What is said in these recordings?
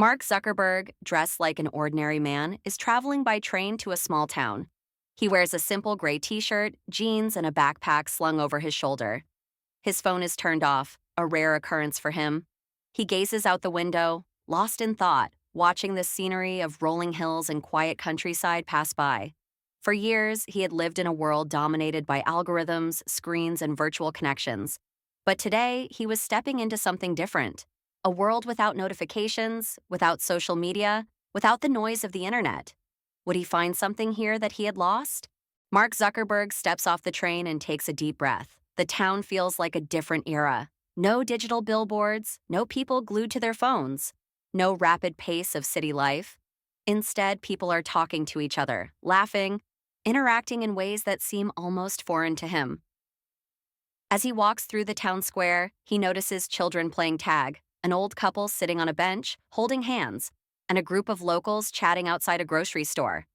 Mark Zuckerberg, dressed like an ordinary man, is traveling by train to a small town. He wears a simple gray t shirt, jeans, and a backpack slung over his shoulder. His phone is turned off, a rare occurrence for him. He gazes out the window, lost in thought, watching the scenery of rolling hills and quiet countryside pass by. For years, he had lived in a world dominated by algorithms, screens, and virtual connections. But today, he was stepping into something different. A world without notifications, without social media, without the noise of the internet. Would he find something here that he had lost? Mark Zuckerberg steps off the train and takes a deep breath. The town feels like a different era. No digital billboards, no people glued to their phones, no rapid pace of city life. Instead, people are talking to each other, laughing, interacting in ways that seem almost foreign to him. As he walks through the town square, he notices children playing tag, an old couple sitting on a bench, holding hands, and a group of locals chatting outside a grocery store.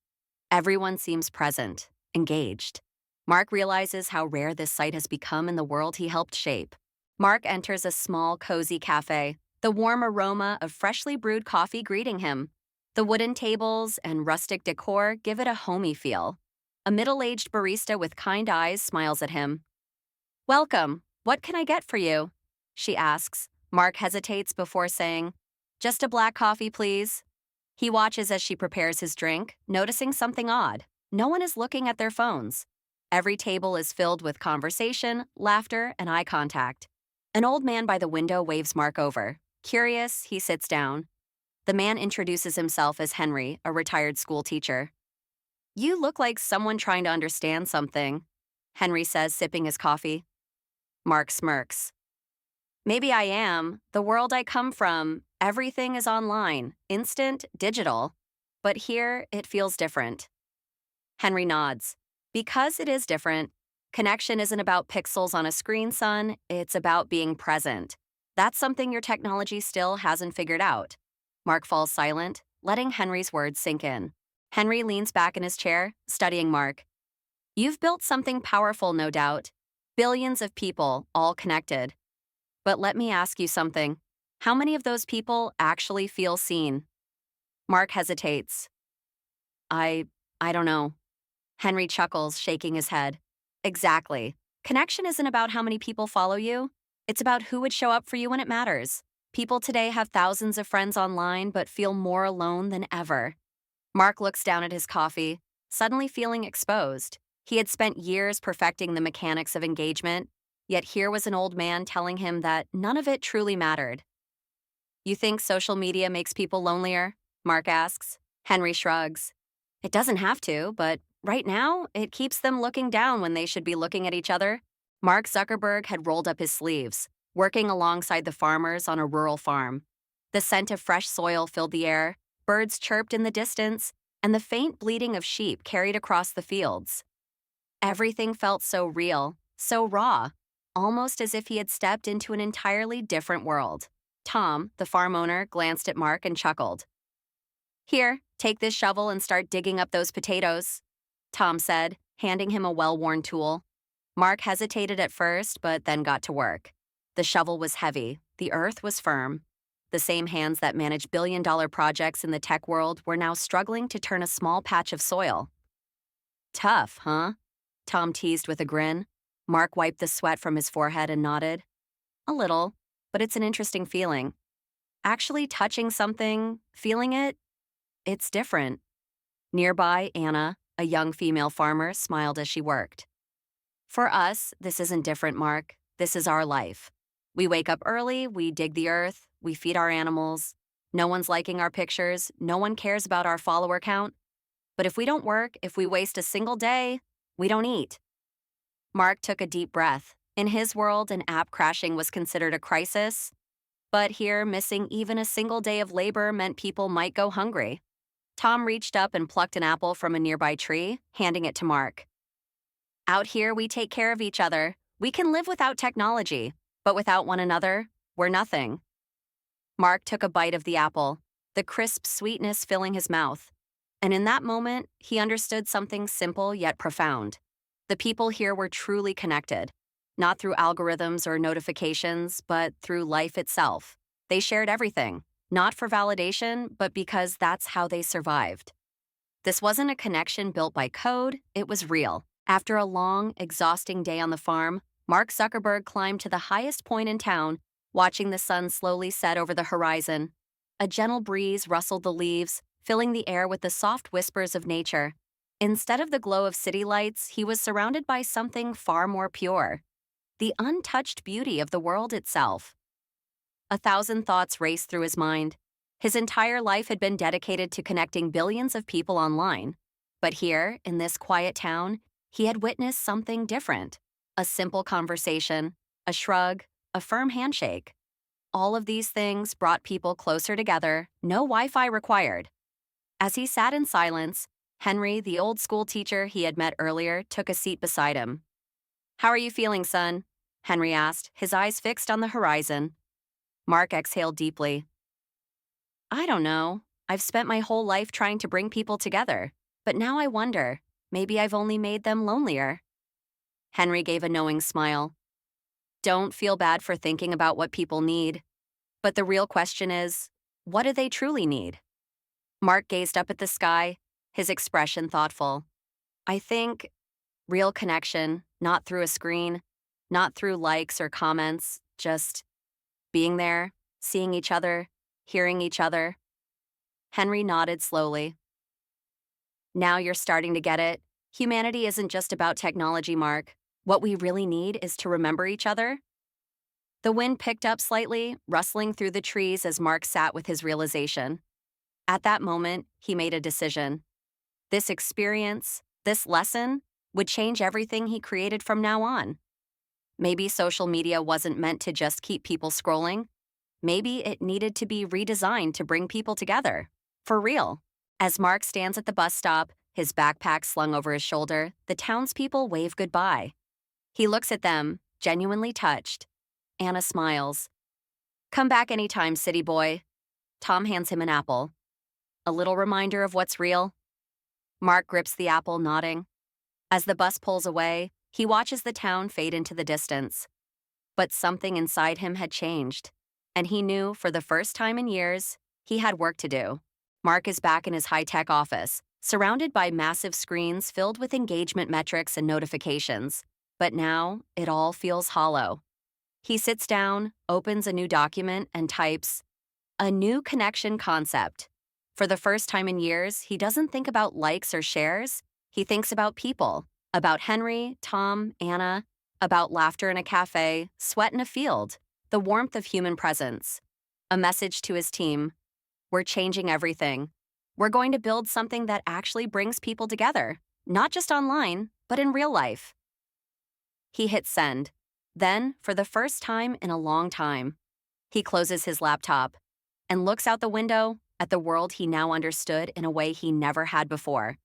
Everyone seems present, engaged. Mark realizes how rare this sight has become in the world he helped shape. Mark enters a small, cozy cafe, the warm aroma of freshly brewed coffee greeting him. The wooden tables and rustic decor give it a homey feel. A middle-aged barista with kind eyes smiles at him. "Welcome. What can I get for you?" she asks. Mark hesitates before saying, "Just a black coffee, please." He watches as she prepares his drink, noticing something odd. No one is looking at their phones. Every table is filled with conversation, laughter, and eye contact. An old man by the window waves Mark over. Curious, he sits down. The man introduces himself as Henry, a retired school teacher. "You look like someone trying to understand something," Henry says, sipping his coffee. Mark smirks. "Maybe I am. The world I come from, everything is online, instant, digital. But here, it feels different." Henry nods. "Because it is different, connection isn't about pixels on a screen, son. It's about being present. That's something your technology still hasn't figured out." Mark falls silent, letting Henry's words sink in. Henry leans back in his chair, studying Mark. "You've built something powerful, no doubt. Billions of people, all connected. But let me ask you something. How many of those people actually feel seen?" Mark hesitates. I don't know." Henry chuckles, shaking his head. "Exactly. Connection isn't about how many people follow you. It's about who would show up for you when it matters. People today have thousands of friends online but feel more alone than ever." Mark looks down at his coffee, suddenly feeling exposed. He had spent years perfecting the mechanics of engagement, yet here was an old man telling him that none of it truly mattered. "You think social media makes people lonelier?" Mark asks. Henry shrugs. "It doesn't have to, but right now, it keeps them looking down when they should be looking at each other." Mark Zuckerberg had rolled up his sleeves, working alongside the farmers on a rural farm. The scent of fresh soil filled the air, birds chirped in the distance, and the faint bleating of sheep carried across the fields. Everything felt so real, so raw, almost as if he had stepped into an entirely different world. Tom, the farm owner, glanced at Mark and chuckled. "Here, take this shovel and start digging up those potatoes," Tom said, handing him a well-worn tool. Mark hesitated at first, but then got to work. The shovel was heavy, the earth was firm. The same hands that manage billion-dollar projects in the tech world were now struggling to turn a small patch of soil. "Tough, huh?" Tom teased with a grin. Mark wiped the sweat from his forehead and nodded. "A little, but it's an interesting feeling. Actually touching something, feeling it, it's different." Nearby, Anna, a young female farmer, smiled as she worked. "For us, this isn't different, Mark. This is our life. We wake up early, we dig the earth, we feed our animals. No one's liking our pictures, no one cares about our follower count. But if we don't work, if we waste a single day, we don't eat." Mark took a deep breath. In his world, an app crashing was considered a crisis. But here, missing even a single day of labor meant people might go hungry. Tom reached up and plucked an apple from a nearby tree, handing it to Mark. "Out here, we take care of each other. We can live without technology, but without one another, we're nothing." Mark took a bite of the apple, the crisp sweetness filling his mouth. And in that moment, he understood something simple yet profound. The people here were truly connected, not through algorithms or notifications, but through life itself. They shared everything: not for validation, but because that's how they survived. This wasn't a connection built by code, it was real. After a long, exhausting day on the farm, Mark Zuckerberg climbed to the highest point in town, watching the sun slowly set over the horizon. A gentle breeze rustled the leaves, filling the air with the soft whispers of nature. Instead of the glow of city lights, he was surrounded by something far more pure, the untouched beauty of the world itself. A thousand thoughts raced through his mind. His entire life had been dedicated to connecting billions of people online. But here, in this quiet town, he had witnessed something different. A simple conversation, a shrug, a firm handshake. All of these things brought people closer together, no Wi-Fi required. As he sat in silence, Henry, the old school teacher he had met earlier, took a seat beside him. "How are you feeling, son?" Henry asked, his eyes fixed on the horizon. Mark exhaled deeply. "I don't know. I've spent my whole life trying to bring people together, but now I wonder, maybe I've only made them lonelier." Henry gave a knowing smile. "Don't feel bad for thinking about what people need. But the real question is, what do they truly need?" Mark gazed up at the sky, his expression thoughtful. "I think real connection, not through a screen, not through likes or comments, just being there, seeing each other, hearing each other." Henry nodded slowly. "Now you're starting to get it. Humanity isn't just about technology, Mark. What we really need is to remember each other." The wind picked up slightly, rustling through the trees as Mark sat with his realization. At that moment, he made a decision. This experience, this lesson, would change everything he created from now on. Maybe social media wasn't meant to just keep people scrolling. Maybe it needed to be redesigned to bring people together. For real. As Mark stands at the bus stop, his backpack slung over his shoulder, the townspeople wave goodbye. He looks at them, genuinely touched. Anna smiles. "Come back anytime, city boy." Tom hands him an apple. A little reminder of what's real. Mark grips the apple, nodding. As the bus pulls away, he watches the town fade into the distance. But something inside him had changed, and he knew for the first time in years, he had work to do. Mark is back in his high-tech office, surrounded by massive screens filled with engagement metrics and notifications. But now, it all feels hollow. He sits down, opens a new document, and types, "A new connection concept." For the first time in years, he doesn't think about likes or shares. He thinks about people, about Henry, Tom, Anna, about laughter in a cafe, sweat in a field, the warmth of human presence. A message to his team: we're changing everything. We're going to build something that actually brings people together, not just online, but in real life. He hits send. Then, for the first time in a long time, he closes his laptop and looks out the window at the world he now understood in a way he never had before.